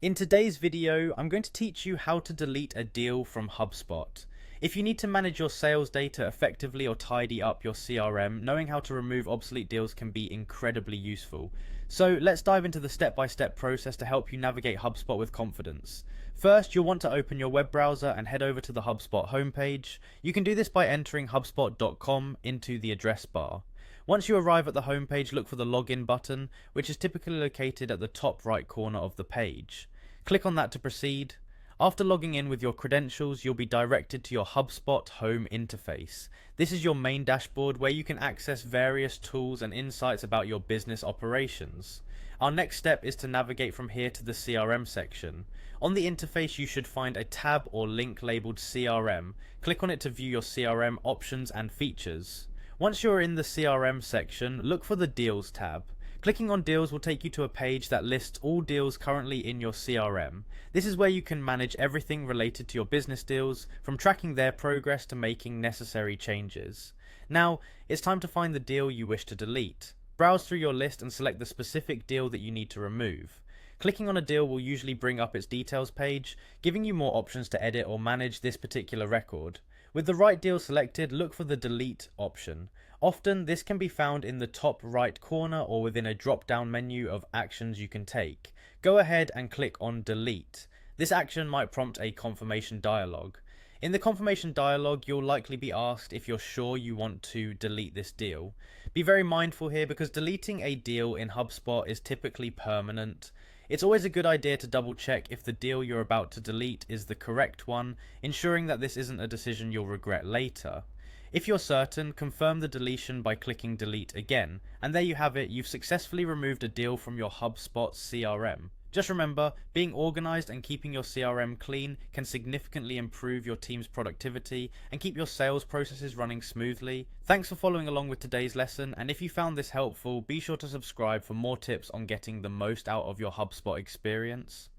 In today's video, I'm going to teach you how to delete a deal from Hubspot. If you need to manage your sales data effectively or tidy up your CRM, knowing how to remove obsolete deals can be incredibly useful. So let's dive into the step-by-step process to help you navigate HubSpot with confidence. First, you'll want to open your web browser and head over to the HubSpot homepage. You can do this by entering hubspot.com into the address bar. Once you arrive at the homepage, look for the login button, which is typically located at the top right corner of the page. Click on that to proceed. After logging in with your credentials, you'll be directed to your HubSpot home interface. This is your main dashboard where you can access various tools and insights about your business operations. Our next step is to navigate from here to the CRM section. On the interface, you should find a tab or link labeled CRM. Click on it to view your CRM options and features. Once you're in the CRM section, look for the Deals tab. Clicking on Deals will take you to a page that lists all deals currently in your CRM. This is where you can manage everything related to your business deals, from tracking their progress to making necessary changes. Now, it's time to find the deal you wish to delete. Browse through your list and select the specific deal that you need to remove. Clicking on a deal will usually bring up its details page, giving you more options to edit or manage this particular record. With the right deal selected, look for the delete option. Often, this can be found in the top right corner or within a drop-down menu of actions you can take. Go ahead and click on delete. This action might prompt a confirmation dialog. In the confirmation dialog, you'll likely be asked if you're sure you want to delete this deal. Be very mindful here because deleting a deal in HubSpot is typically permanent. It's always a good idea to double check if the deal you're about to delete is the correct one, ensuring that this isn't a decision you'll regret later. If you're certain, confirm the deletion by clicking delete again, and there you have it, you've successfully removed a deal from your HubSpot CRM. Just remember, being organized and keeping your CRM clean can significantly improve your team's productivity and keep your sales processes running smoothly. Thanks for following along with today's lesson, and if you found this helpful, be sure to subscribe for more tips on getting the most out of your HubSpot experience.